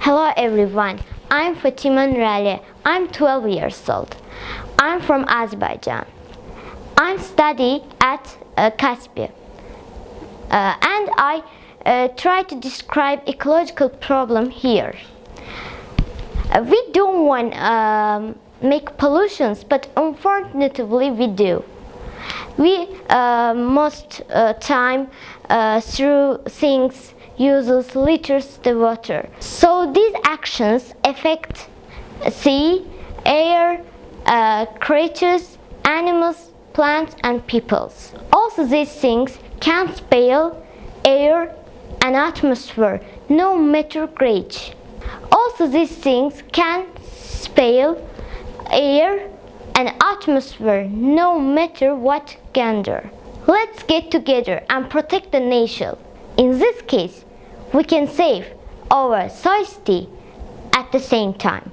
Hello everyone, I'm Fatima Nurali. I'm 12 years old. I'm from Azerbaijan. I'm studying at Kaspi. And I try to describe ecological problem here. We don't want make pollutions, but unfortunately we do. We most time through things uses litters the water. So these actions affect sea, air, creatures, animals, plants and peoples. Also these things can spoil air and atmosphere no matter grade. Also these things can spoil air and atmosphere no matter what gender. Let's get together and protect the nature. In this case, we can save our society at the same time.